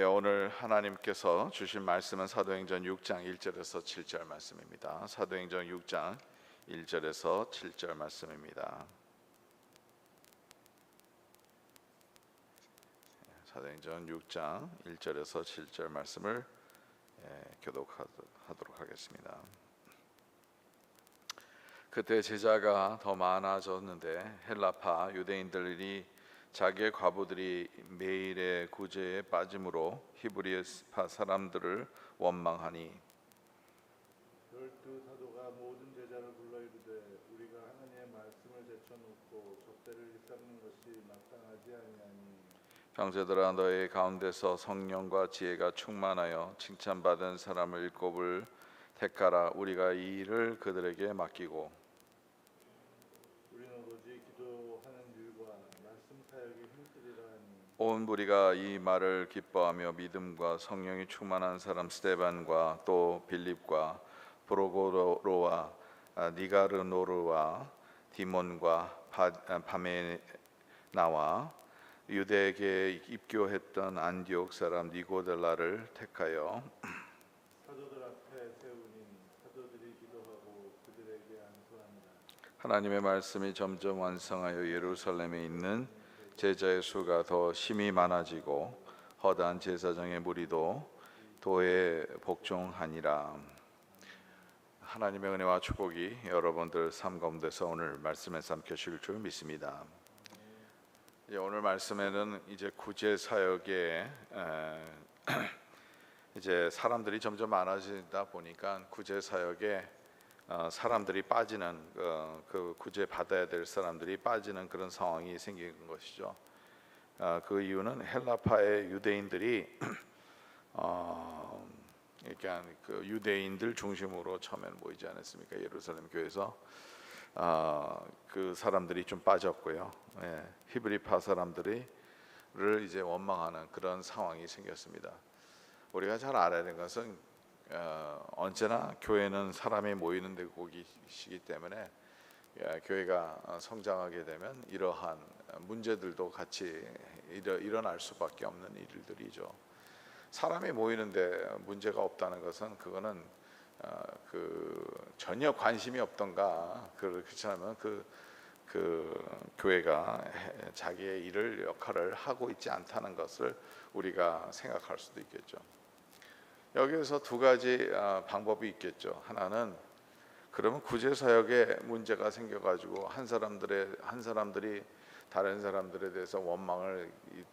오늘 하나님께서 주신 말씀은 사도행전 6장 1절에서 7절 말씀입니다. 사도행전 6장 1절에서 7절 말씀입니다. 사도행전 6장 1절에서 7절 말씀을 교독하도록 하겠습니다. 그때 제자가 더 많아졌는데 헬라파 유대인들이 자기의 과부들이 매일의 구제에 빠짐으로 히브리파 사람들을 원망하니 열두 사도가 모든 제자를 불러 이르되 우리가 하나님의 말씀을 제쳐놓고 좁대를 일삼는 것이 마땅하지 아니하니 형제들아 너희 가운데서 성령과 지혜가 충만하여 칭찬받은 사람을 일곱을 택하라. 우리가 이 일을 그들에게 맡기고 우리는 오로지 기도하는 일과 말씀 사역에 힘쓰리라 하니 온 무리가 이 말을 기뻐하며 믿음과 성령이 충만한 사람 스데반과 또 빌립과 브로고로와 니가르노르와 디몬과 파메나와 유대에게 입교했던 안디옥 사람 니고델라를 택하여 사도들 앞에 세우니 사도들이 기도하고 그들에게 안수하니라. 하나님의 말씀이 점점 완성하여 예루살렘에 있는 제자의 수가 더 심히 많아지고 허다한 제사장의 무리도 도에 복종하니라. 하나님의 은혜와 축복이 여러분들 삶 가운데서 오늘 말씀에 삼켜질 줄 믿습니다. 오늘 말씀에는 이제 구제 사역에 이제 사람들이 점점 많아지다 보니까 구제 사역에 사람들이 빠지는 그 구제 받아야 될 사람들이 빠지는 그런 상황이 생긴 것이죠. 그 이유는 헬라파의 유대인들이 그러니까 그 유대인들 중심으로 처음에는 모이지 않았습니까? 예루살렘 교회에서 그 사람들이 좀 빠졌고요. 히브리파 사람들을 이제 원망하는 그런 상황이 생겼습니다. 우리가 잘 알아야 되는 것은 언제나 교회는 사람이 모이는 데곳이기 때문에 교회가 성장하게 되면 이러한 문제들도 같이 일어날 수밖에 없는 일들이죠. 사람이 모이는데 문제가 없다는 것은 그거는 전혀 관심이 없던가 그렇지 않으면 그 교회가 자기의 역할을 하고 있지 않다는 것을 우리가 생각할 수도 있겠죠. 여기에서 두 가지 방법이 있겠죠. 하나는 그러면 구제 사역에 문제가 생겨가지고 한 사람들이 다른 사람들에 대해서 원망을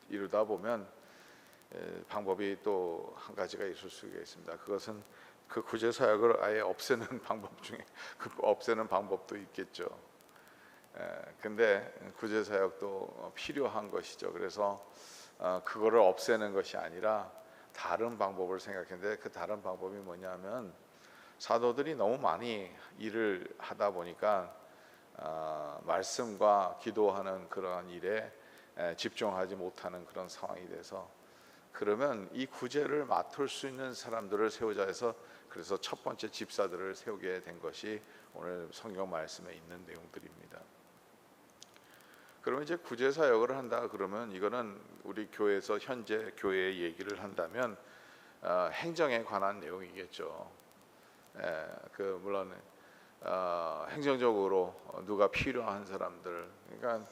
이루다 보면 방법이 또 한 가지가 있을 수가 있습니다. 그것은 그 구제 사역을 아예 없애는 방법 중에 없애는 방법도 있겠죠. 근데 구제 사역도 필요한 것이죠. 그래서 그거를 없애는 것이 아니라 다른 방법을 생각했는데 그 다른 방법이 뭐냐면 사도들이 너무 많이 일을 하다 보니까 말씀과 기도하는 그러한 일에 집중하지 못하는 그런 상황이 돼서 그러면 이 구제를 맡을 수 있는 사람들을 세우자 해서 그래서 첫 번째 집사들을 세우게 된 것이 오늘 성경 말씀에 있는 내용들입니다. 그러면 이제 구제 사역을 한다 그러면 이거는 우리 교회에서 현재 교회의 얘기를 한다면 행정에 관한 내용이겠죠. 물론 행정적으로 누가 필요한 사람들, 그러니까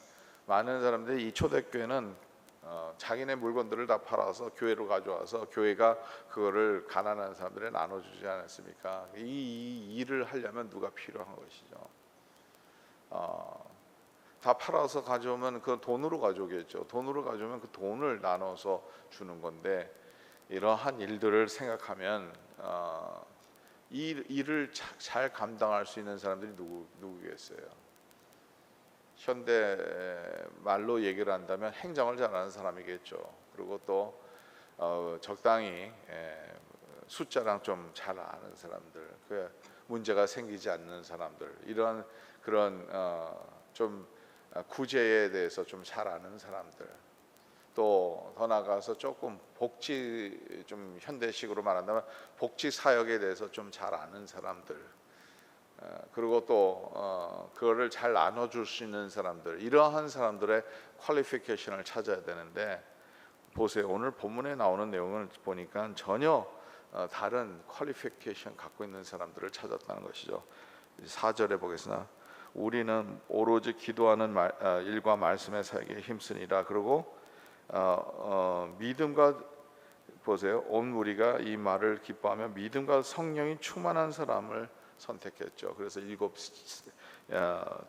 많은 사람들이 이 초대교회는 자기네 물건들을 다 팔아서 교회로 가져와서 교회가 그거를 가난한 사람들에 나눠주지 않았습니까? 이 일을 하려면 누가 필요한 것이죠. 다 팔아서 가져오면 그 돈으로 가져오겠죠. 돈으로 가져오면 그 돈을 나눠서 주는 건데 이러한 일들을 생각하면 이 일을 잘 감당할 수 있는 사람들이 누구겠어요? 현대 말로 얘기를 한다면 행정을 잘하는 사람이겠죠. 그리고 또 적당히 숫자랑 좀 잘 아는 사람들, 그 문제가 생기지 않는 사람들, 이런 그런 좀 구제에 대해서 좀 잘 아는 사람들, 또 더 나아가서 조금 복지, 좀 현대식으로 말한다면 복지 사역에 대해서 좀 잘 아는 사람들, 그리고 또 그거를 잘 나눠줄 수 있는 사람들, 이러한 사람들의 퀄리피케이션을 찾아야 되는데 보세요. 오늘 본문에 나오는 내용을 보니까 전혀 다른 퀄리피케이션 갖고 있는 사람들을 찾았다는 것이죠. 4절에 보겠으나 우리는 오로지 기도하는 일과 말씀의 사역에 힘쓰니라. 그리고 믿음과 보세요. 온 무리가 이 말을 기뻐하며 믿음과 성령이 충만한 사람을 선택했죠. 그래서 7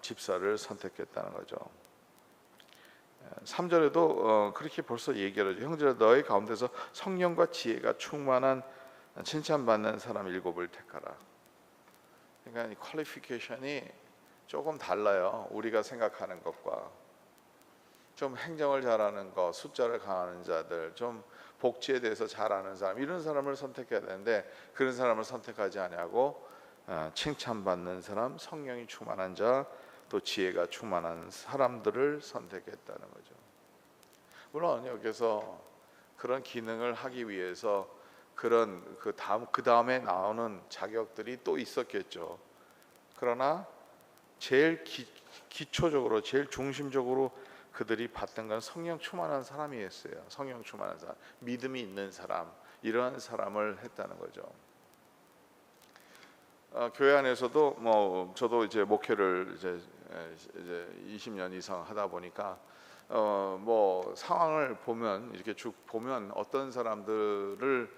집사를 선택했다는 거죠. 3절에도 그렇게 벌써 얘기를 하죠. 형제라 너희 가운데서 성령과 지혜가 충만한 칭찬받는 사람 7을 택하라. 그러니까 이 퀄리피케이션이 조금 달라요. 우리가 생각하는 것과. 좀 행정을 잘하는 것, 숫자를 강하는 자들, 좀 복지에 대해서 잘 아는 사람, 이런 사람을 선택해야 되는데 그런 사람을 선택하지 아니하고 칭찬받는 사람, 성령이 충만한 자, 또 지혜가 충만한 사람들을 선택했다는 거죠. 물론 여기서 그런 기능을 하기 위해서 그런 그 다음에 나오는 자격들이 또 있었겠죠. 그러나 제일 기초적으로, 제일 중심적으로 그들이 받던 건 성령 충만한 사람이었어요. 성령 충만한 사람, 믿음이 있는 사람, 이러한 사람을 했다는 거죠. 교회 안에서도 뭐 저도 이제 목회를 이제 20년 이상 하다 보니까 뭐 상황을 보면 이렇게 쭉 보면 어떤 사람들이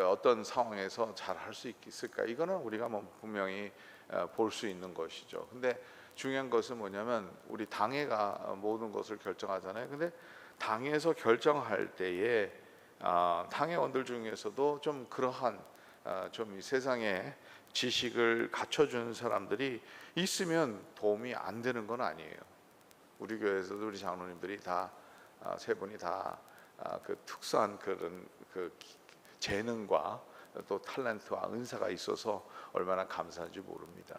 어떤 상황에서 잘 할 수 있을까, 이거는 우리가 뭐 분명히 볼 수 있는 것이죠. 근데 중요한 것은 뭐냐면 우리 당회가 모든 것을 결정하잖아요. 근데 당회에서 결정할 때에 당회원들 중에서도 좀 그러한 좀 이 세상에 지식을 갖춰주는 사람들이 있으면 도움이 안 되는 건 아니에요. 우리 교회에서도 우리 장로님들이 다 세 분이 다 그 특수한 그런 그 재능과 또 탤런트와 은사가 있어서 얼마나 감사한지 모릅니다.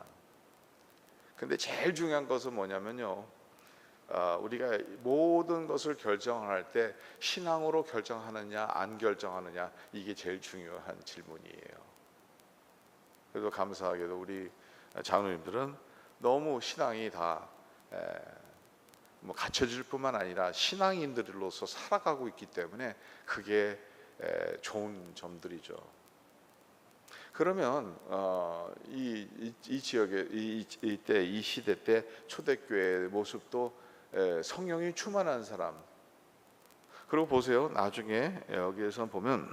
근데 제일 중요한 것은 뭐냐면요, 우리가 모든 것을 결정할 때 신앙으로 결정하느냐 안 결정하느냐, 이게 제일 중요한 질문이에요. 그래도 감사하게도 우리 장로님들은 너무 신앙이 다 뭐 갖춰질 뿐만 아니라 신앙인들로서 살아가고 있기 때문에 그게 좋은 점들이죠. 그러면 이 지역에 이때 이 시대 때 초대교회의 모습도 성령이 충만한 사람. 그리고 보세요. 나중에 여기에서 보면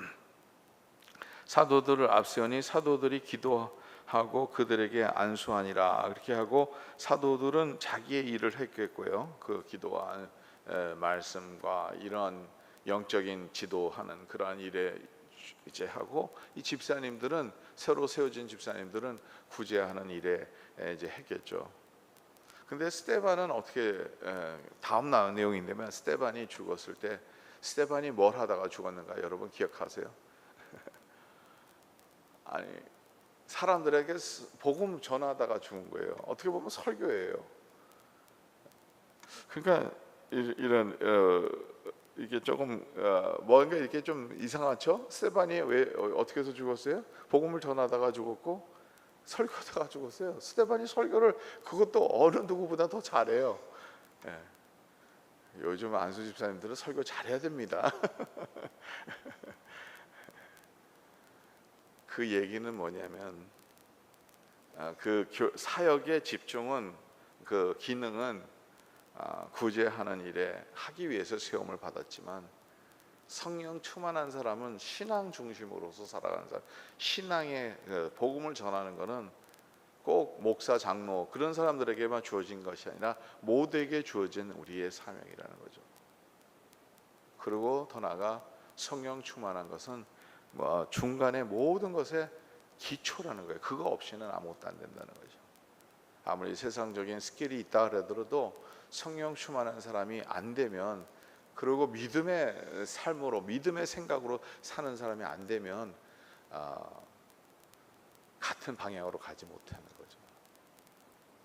사도들을 앞세우니 사도들이 기도하고 그들에게 안수하니라. 그렇게 하고 사도들은 자기의 일을 했겠고요. 그 기도와 말씀과 이런 영적인 지도하는 그러한 일에 이제 하고, 이 집사님들은 새로 세워진 집사님들은 구제하는 일에 이제 했겠죠. 근데 스데반은 어떻게 다음 나온 내용인데만, 스데반이 죽었을 때 스데반이 뭘 하다가 죽었는가 여러분 기억하세요? 아니, 사람들에게 복음 전하다가 죽은 거예요. 어떻게 보면 설교예요. 그러니까 이런 이게 조금 뭔가 이렇게 좀 이상하죠? 스데반이 왜 어떻게 해서 죽었어요? 복음을 전하다가 죽었고 설교하다가 죽었어요. 스데반이 설교를 그것도 어느 누구보다 더 잘해요. 예. 요즘 안수 집사님들은 설교 잘해야 됩니다. 그 얘기는 뭐냐면 그 사역의 집중은, 그 기능은 구제하는 일에 하기 위해서 세움을 받았지만, 성령 충만한 사람은 신앙 중심으로서 살아가는 사람, 신앙의 복음을 전하는 것은 꼭 목사, 장로 그런 사람들에게만 주어진 것이 아니라 모두에게 주어진 우리의 사명이라는 거죠. 그리고 더 나아가 성령 충만한 것은 중간에 모든 것의 기초라는 거예요. 그거 없이는 아무것도 안 된다는 거죠. 아무리 세상적인 스킬이 있다 그러더라도 성령 충만한 사람이 안 되면, 그리고 믿음의 삶으로, 믿음의 생각으로 사는 사람이 안 되면 같은 방향으로 가지 못하는 거죠.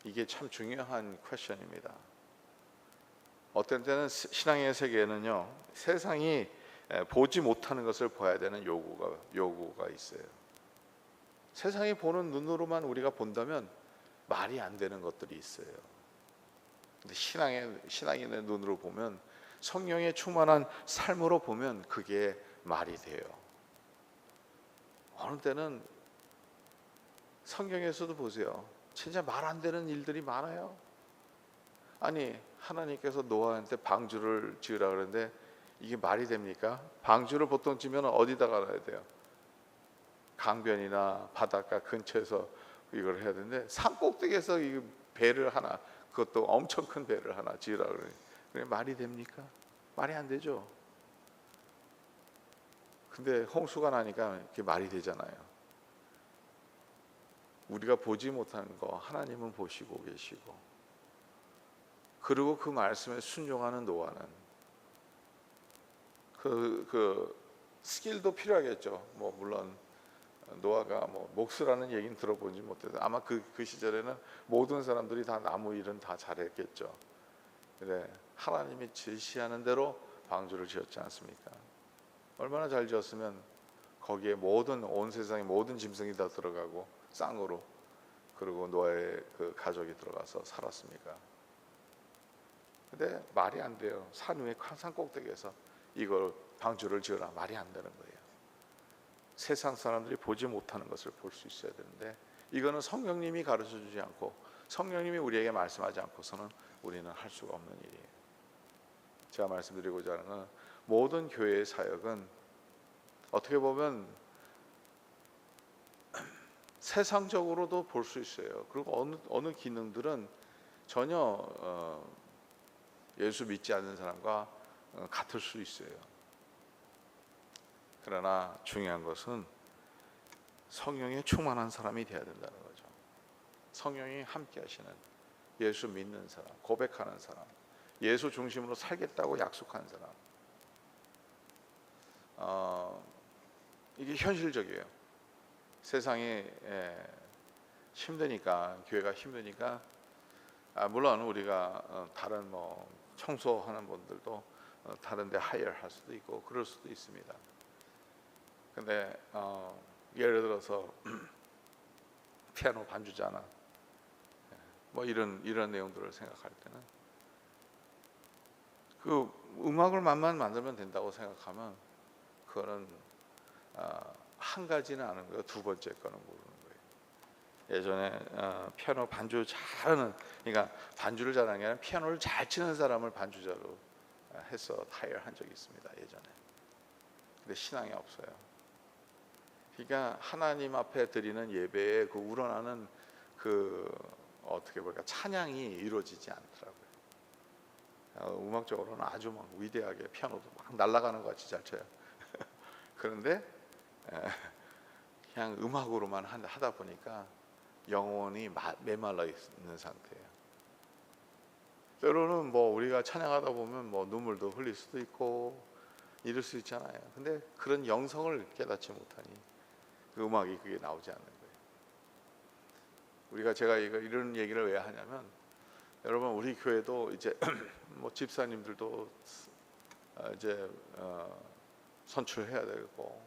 이게 참 중요한 퀘션입니다. 어떤 때는 신앙의 세계에는요, 세상이 보지 못하는 것을 봐야 되는 요구가 있어요. 세상이 보는 눈으로만 우리가 본다면 말이 안 되는 것들이 있어요. 근데 신앙인의 눈으로 보면 성령에 충만한 삶으로 보면 그게 말이 돼요. 어느 때는 성경에서도 보세요. 진짜 말 안 되는 일들이 많아요. 아니, 하나님께서 노아한테 방주를 지으라 그러는데 이게 말이 됩니까? 방주를 보통 지면 어디다가 놔야 돼요? 강변이나 바닷가 근처에서 이걸 해야 되는데 산 꼭대기에서 이 배를 하나, 그것도 엄청 큰 배를 하나 지으라 그래 말이 됩니까? 말이 안 되죠. 근데 홍수가 나니까 이렇게 말이 되잖아요. 우리가 보지 못하는 거 하나님은 보시고 계시고, 그리고 그 말씀에 순종하는 노아는 그 스킬도 필요하겠죠. 뭐 물론 노아가 뭐 목수라는 얘기는 들어보지 못해도 아마 그 시절에는 모든 사람들이 다 나무 일은 다 잘했겠죠. 근데 하나님이 지시하는 대로 방주를 지었지 않습니까? 얼마나 잘 지었으면 거기에 온 세상의 모든 짐승이 다 들어가고 쌍으로, 그리고 노아의 그 가족이 들어가서 살았습니까? 근데 말이 안 돼요. 산 위에 산 꼭대기에서 이걸 방주를 지으라, 말이 안 되는 거예요. 세상 사람들이 보지 못하는 것을 볼 수 있어야 되는데, 이거는 성령님이 가르쳐 주지 않고 성령님이 우리에게 말씀하지 않고서는 우리는 할 수가 없는 일이에요. 제가 말씀드리고자 하는 건, 모든 교회의 사역은 어떻게 보면 세상적으로도 볼 수 있어요. 그리고 어느 기능들은 전혀 예수 믿지 않는 사람과 같을 수 있어요. 그러나 중요한 것은 성령에 충만한 사람이 되어야 된다는 거죠. 성령이 함께 하시는, 예수 믿는 사람, 고백하는 사람, 예수 중심으로 살겠다고 약속한 사람. 이게 현실적이에요. 세상이 힘드니까, 교회가 힘드니까, 물론 우리가 다른 뭐 청소하는 분들도 다른 데 하이어할 수도 있고 그럴 수도 있습니다. 근데 예를 들어서 피아노 반주자나 뭐 이런 내용들을 생각할 때는 그 음악을만 만들면 된다고 생각하면 그거는 한 가지는 아는 거예요. 두 번째 거는 모르는 거예요. 예전에 피아노 반주 잘하는, 그러니까 반주를 잘하는 게 아니라 피아노를 잘 치는 사람을 반주자로 해서 하이어한 적이 있습니다. 예전에. 근데 신앙이 없어요. 그러니까 하나님 앞에 드리는 예배에 그 우러나는 그 어떻게 볼까, 찬양이 이루어지지 않더라고요. 음악적으로는 아주 막 위대하게 피아노도 막 날아가는 것 같이 잘 쳐요. 그런데 그냥 음악으로만 하다 보니까 영혼이 메말라 있는 상태예요. 때로는 뭐 우리가 찬양하다 보면 뭐 눈물도 흘릴 수도 있고 이럴 수 있잖아요. 근데 그런 영성을 깨닫지 못하니 그 음악이 그게 나오지 않는 거예요. 제가 이런 얘기를 왜 하냐면, 여러분 우리 교회도 이제 뭐 집사님들도 이제 선출해야 되고,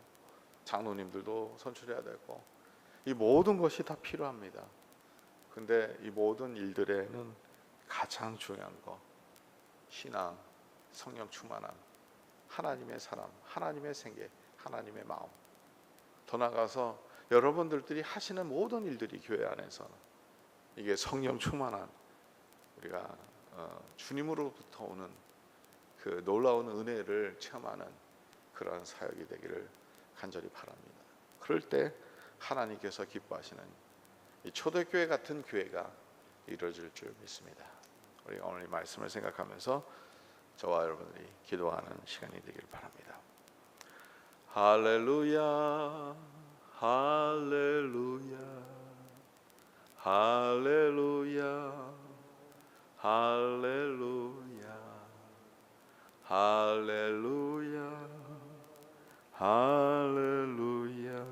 장로님들도 선출해야 되고, 이 모든 것이 다 필요합니다. 근데 이 모든 일들에는 가장 중요한 거, 신앙, 성령 충만함, 하나님의 사람, 하나님의 생계, 하나님의 마음. 더 나아가서 여러분들이 하시는 모든 일들이 교회 안에서 이게 성령 충만한, 우리가 주님으로부터 오는 그 놀라운 은혜를 체험하는 그런 사역이 되기를 간절히 바랍니다. 그럴 때 하나님께서 기뻐하시는 이 초대교회 같은 교회가 이루어질 줄 믿습니다. 우리가 오늘 이 말씀을 생각하면서 저와 여러분들이 기도하는 시간이 되길 바랍니다. 할렐루야, 할렐루야, 할렐루야, 할렐루야, 할렐루야, 할렐루야,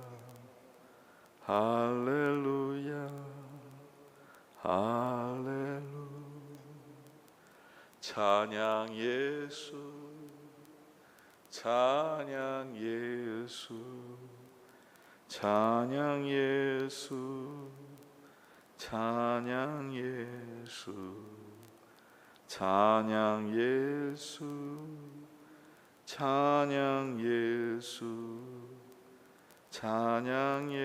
할렐루야, 할렐루야. 찬양 예수, 찬양 예수, 찬양 예수, 찬양 예수, 찬양 예수, 찬양 예수, 찬양 예수.